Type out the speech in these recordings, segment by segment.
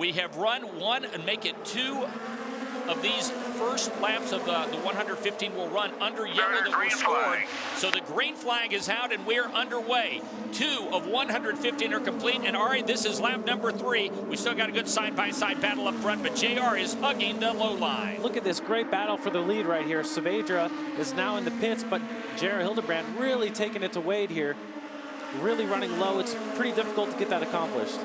We have run one and make it two of these first laps of the 115 will run under yellow that was scored. So the green flag is out and we're underway. 2 of 115 are complete, and Ari, this is lap number 3. We still got a good side-by-side battle up front, but JR is hugging the low line. Look at this great battle for the lead right here. Saavedra is now in the pits, but JR Hildebrand really taking it to Wade here. Really running low. It's pretty difficult to get that accomplished.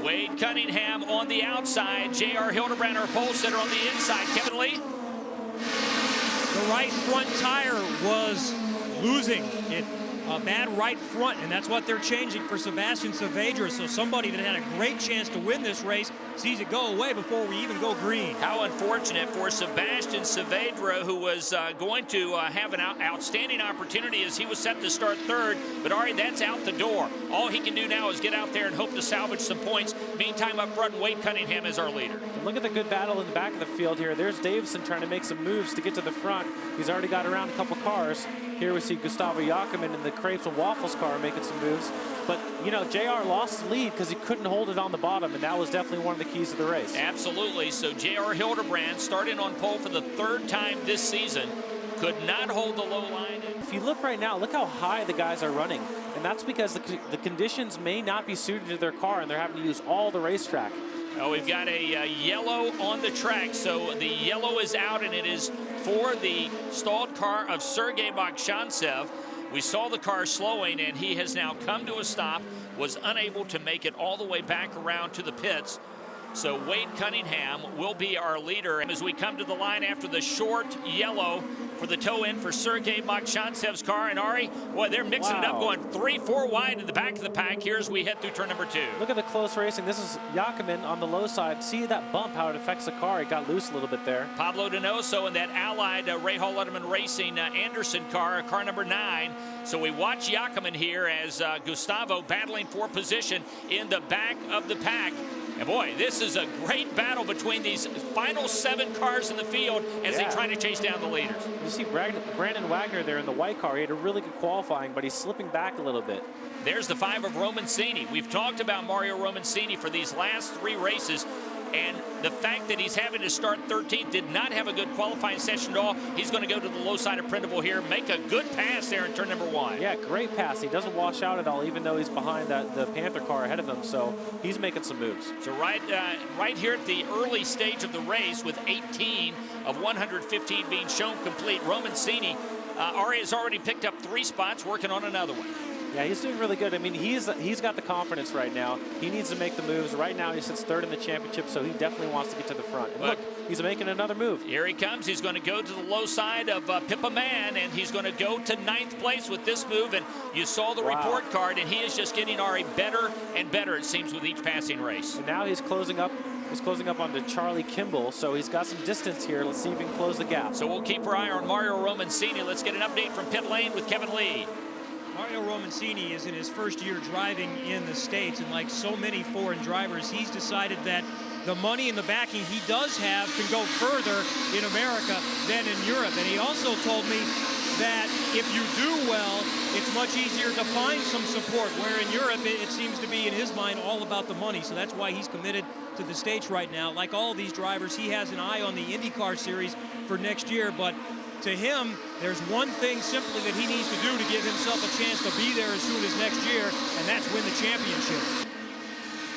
Wade Cunningham on the outside. J.R. Hildebrand, our pole sitter, on the inside. Kevin Lee. The right front tire was losing it. A bad right front, and that's what they're changing for Sebastian Saavedra. So somebody that had a great chance to win this race sees it go away before we even go green. How unfortunate for Sebastian Saavedra, who was going to have an outstanding opportunity as he was set to start third. But Ari, that's out the door. All he can do now is get out there and hope to salvage some points. Meantime, up front, Wade Cunningham is our leader. And look at the good battle in the back of the field here. There's Davison trying to make some moves to get to the front. He's already got around a couple cars. Here we see Gustavo Jacquemin in the Crepes and Waffles car making some moves. But, you know, JR lost the lead because he couldn't hold it on the bottom, and that was definitely one of the keys to the race. Absolutely. So J.R. Hildebrand, starting on pole for the 3rd time this season, could not hold the low line. If you look right now, look how high the guys are running. And that's because the conditions may not be suited to their car, and they're having to use all the racetrack. Oh, we've got a yellow on the track. So the yellow is out, and it is for the stalled car of Sergei Makshantsev. We saw the car slowing, and he has now come to a stop, was unable to make it all the way back around to the pits. So Wade Cunningham will be our leader as we come to the line after the short yellow for the toe-in for Sergei Makshantsev's car. And Ari, boy, they're mixing it up, going 3-4 wide in the back of the pack here as we head through turn number 2. Look at the close racing. This is Jacquemin on the low side. See that bump, how it affects the car. It got loose a little bit there. Pablo Donoso in that Allied Ray Hall Letterman Racing Anderson car number 9. So we watch Jacquemin here as Gustavo battling for position in the back of the pack. And boy, this is a great battle between these final 7 cars in the field as they try to chase down the leaders. You see Brandon Wagner there in the white car. He had a really good qualifying, but he's slipping back a little bit. There's the 5 of Romancini. We've talked about Mario Romancini for these last 3 races. And the fact that he's having to start 13th, did not have a good qualifying session at all. He's going to go to the low side of Prindiville here, make a good pass there in turn number 1. Yeah, great pass. He doesn't wash out at all, even though he's behind the Panther car ahead of him. So he's making some moves. So right here at the early stage of the race, with 18 of 115 being shown complete, Romancini, Ari has already picked up 3 spots, working on another one. Yeah, he's doing really good. I mean, he's got the confidence right now. He needs to make the moves. Right now, he sits 3rd in the championship, so he definitely wants to get to the front. And look, he's making another move. Here he comes. He's going to go to the low side of Pippa Mann, and he's going to go to 9th place with this move. And you saw the report card, and he is just getting Ari better and better, it seems, with each passing race. And now he's closing up. He's closing up onto Charlie Kimball, so he's got some distance here. Let's see if he can close the gap. So we'll keep our eye on Mario Romancini. Let's get an update from pit lane with Kevin Lee. Mario Romancini is in his first year driving in the States, and like so many foreign drivers, he's decided that the money and the backing he does have can go further in America than in Europe. And he also told me that if you do well, it's much easier to find some support, where in Europe it seems to be, in his mind, all about the money. So that's why he's committed to the States right now. Like all of these drivers, he has an eye on the IndyCar series for next year, but to him, there's one thing simply that he needs to do to give himself a chance to be there as soon as next year, and that's win the championship.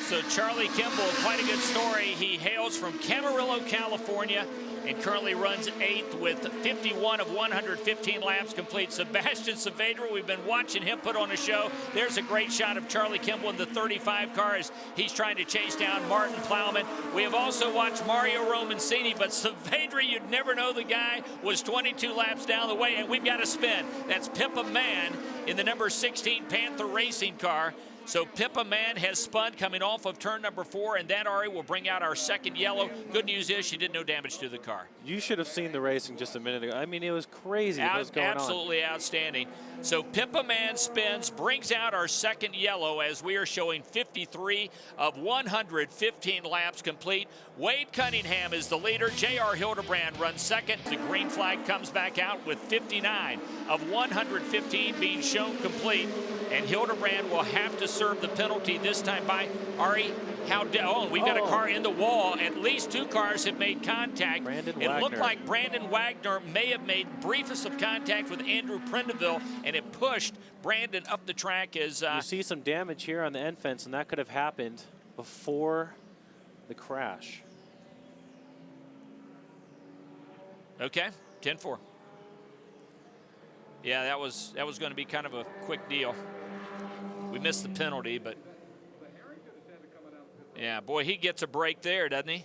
So Charlie Kimball, quite a good story. He hails from Camarillo, California, and currently runs 8th with 51 of 115 laps complete. Sebastian Saavedra, we've been watching him put on a show. There's a great shot of Charlie Kimball in the 35 car as he's trying to chase down Martin Plowman. We have also watched Mario Romancini, but Saavedra, you'd never know the guy was 22 laps down the way, and we've got a spin. That's Pippa Mann in the number 16 Panther Racing car. So Pippa Mann has spun coming off of turn number 4, and that, Ari, will bring out our 2nd yellow. Good news is she did no damage to the car. You should have seen the racing just a minute ago. I mean, it was crazy what was going on. Absolutely outstanding. So Pippa Mann spins, brings out our 2nd yellow as we are showing 53 of 115 laps complete. Wade Cunningham is the leader. J.R. Hildebrand runs 2nd. The green flag comes back out with 59 of 115 being shown complete. And Hildebrand will have to serve the penalty this time by Ari. We've got a car in the wall. At least 2 cars have made contact. It looked like Brandon Wagner may have made briefest of contact with Andrew Prendeville, and it pushed Brandon up the track as... you see some damage here on the end fence, and that could have happened before the crash. Okay, 10-4. Yeah, that was going to be kind of a quick deal. We missed the penalty, but... Yeah, boy, he gets a break there, doesn't he?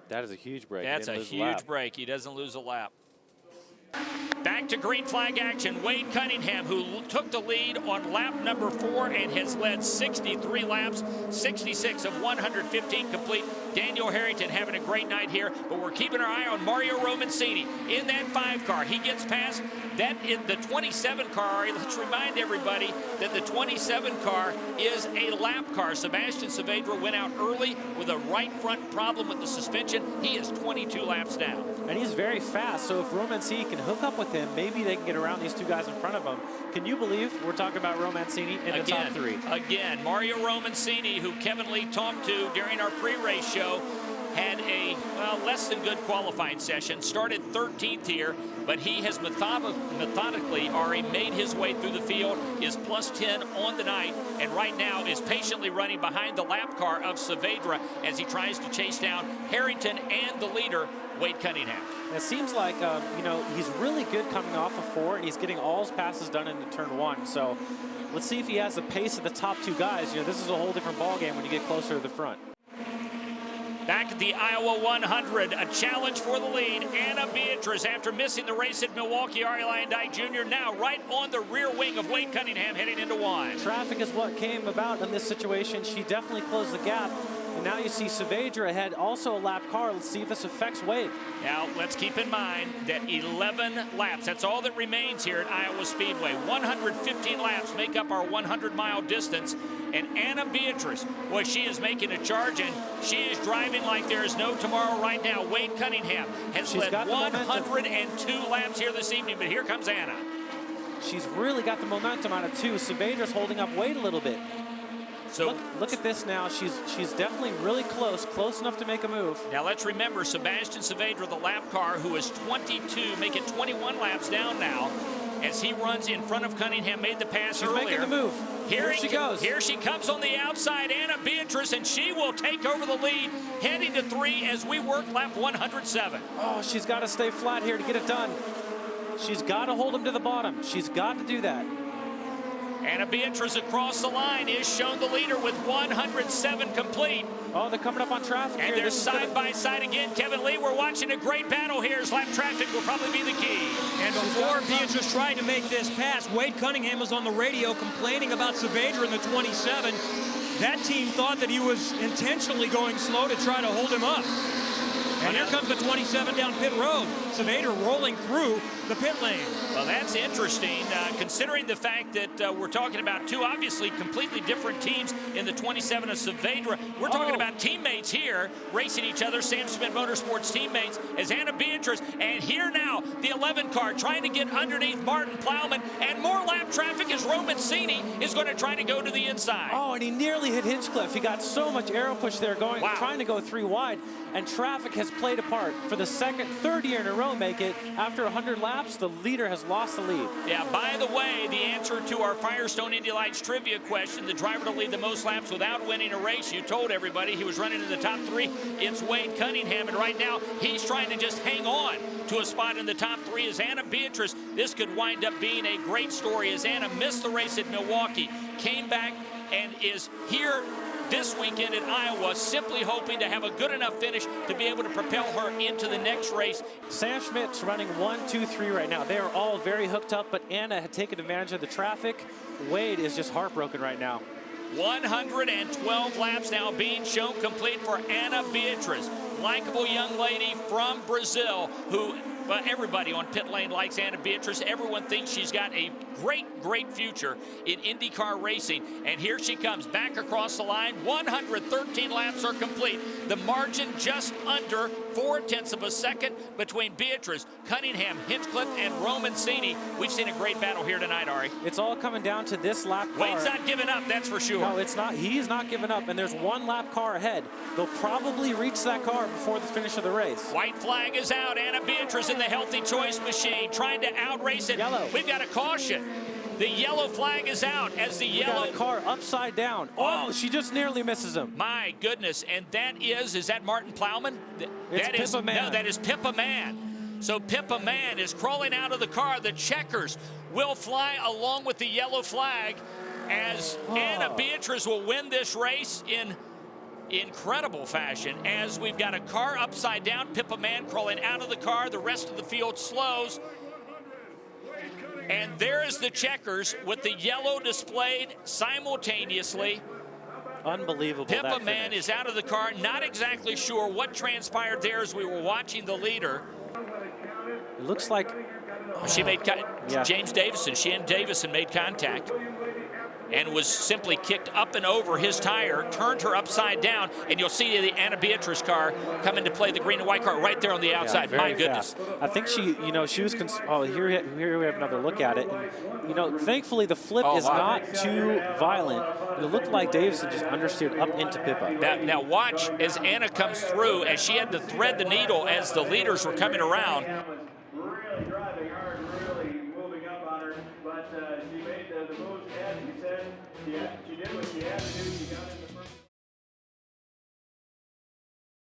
That is a huge break. That's a huge break. He doesn't lose a lap. Back to green flag action. Wade Cunningham, who took the lead on lap number 4 and has led 63 laps, 66 of 115 complete. Daniel Harrington having a great night here, but we're keeping our eye on Mario Romancini in that 5 car. He gets past that in the 27 car. Let's remind everybody that the 27 car is a lap car. Sebastian Saavedra went out early with a right front problem with the suspension. He is 22 laps down. And he's very fast, so if Romancini can hook up with him, maybe they can get around these 2 guys in front of him. Can you believe we're talking about Romancini in the top 3? Again, Mario Romancini, who Kevin Lee talked to during our pre-race show, had a less than good qualifying session. Started 13th here, but he has methodically already made his way through the field, is plus 10 on the night, and right now is patiently running behind the lap car of Saavedra as he tries to chase down Harrington and the leader, Wade Cunningham. It seems like, he's really good coming off of 4, and he's getting all his passes done into turn 1. So let's see if he has the pace of the top 2 guys. This is a whole different ballgame when you get closer to the front. Back at the Iowa 100, a challenge for the lead. Anna Beatriz, after missing the race at Milwaukee, Ari Lyondike Jr. now right on the rear wing of Wade Cunningham heading into 1. Traffic is what came about in this situation. She definitely closed the gap. And now you see Saavedra ahead, also a lap car. Let's see if this affects Wade. Now, let's keep in mind that 11 laps, that's all that remains here at Iowa Speedway. 115 laps make up our 100-mile distance. And Anna Beatriz, boy, she is making a charge, and she is driving like there is no tomorrow right now. Wade Cunningham has led 102 laps here this evening, but here comes Anna. She's really got the momentum out of 2. Saavedra's holding up Wade a little bit. So look at this now. She's definitely really close enough to make a move. Now let's remember Sebastian Saavedra, the lap car, who is 22, making 21 laps down now, as he runs in front of Cunningham, made the pass earlier. She's making the move. Here she goes. Here she comes on the outside, Anna Beatriz, and she will take over the lead, heading to 3 as we work lap 107. Oh, she's got to stay flat here to get it done. She's got to hold him to the bottom. She's got to do that. Anna Beatriz across the line is shown the leader with 107 complete. Oh, they're coming up on traffic and here. They're side by side again. Kevin Lee, we're watching a great battle here as lap traffic will probably be the key. And before Beatriz tried to make this pass, Wade Cunningham was on the radio complaining about Saavedra in the 27. That team thought that he was intentionally going slow to try to hold him up. And here comes the 27 down pit road. Saavedra rolling through the pit lane. Well, that's interesting, considering the fact that we're talking about 2 obviously completely different teams in the 27 of Saavedra. We're talking about teammates here racing each other, Sam Schmidt Motorsports teammates, as Anna Beatriz. And here now, the 11 car trying to get underneath Martin Plowman, and more lap traffic as Romancini is going to try to go to the inside. Oh, and he nearly hit Hinchcliffe. He got so much aero push there trying to go 3 wide, and traffic has played a part. For the third year in a row, make it, after 100 laps, the leader has lost the lead. Yeah, by the way, the answer to our Firestone Indy Lights trivia question, the driver to lead the most laps without winning a race, you told everybody he was running in the top 3. It's Wade Cunningham, and right now he's trying to just hang on to a spot in the top 3 as Anna Beatriz. This could wind up being a great story as Anna missed the race at Milwaukee, came back and is here this weekend in Iowa, simply hoping to have a good enough finish to be able to propel her into the next race. Sam Schmidt's running 1, 2, 3 right now. They are all very hooked up, but Anna had taken advantage of the traffic. Wade is just heartbroken right now. 112 laps now being shown complete for Anna Beatriz, likable young lady from Brazil who Well, everybody on pit lane likes Anna Beatriz. Everyone thinks she's got a great future in IndyCar racing. And here she comes back across the line. 113 laps are complete. The margin just under 0.4 of a second between Beatriz, Cunningham, Hinchcliffe, and Romancini. We've seen a great battle here tonight, Ari. It's all coming down to this lap car. Wade's not giving up, that's for sure. No, it's not. He's not giving up, and there's one lap car ahead. They'll probably reach that car before the finish of the race. White flag is out. Anna Beatriz in the healthy choice machine trying to outrace it. Yellow. We've got a caution. The yellow flag is out as the yellow. Got a car upside down. Oh, she just nearly misses him. My goodness, and that is that Martin Plowman? It's Pippa Mann. No, that is Pippa Mann. So Pippa Mann is crawling out of the car. The checkers will fly along with the yellow flag as Anna Beatriz will win this race in incredible fashion as we've got a car upside down. Pippa Mann crawling out of the car. The rest of the field slows. And there is the checkers with the yellow displayed simultaneously. Unbelievable. Pippa Mann is out of the car. Not exactly sure what transpired there as we were watching the leader. It looks like she made James Davison. She and Davison made contact and was simply kicked up and over his tire, turned her upside down, and you'll see the Anna Beatriz car come into play, the green and white car right there on the outside. My goodness. Fast. I think she was, here we have another look at it. And, thankfully the flip is not too violent. It looked like Davison just understeered up into Pippa. Now watch as Anna comes through, as she had to thread the needle as the leaders were coming around. Really driving hard, really moving up on her, but she made the moves as he said. She did what she had to do. She got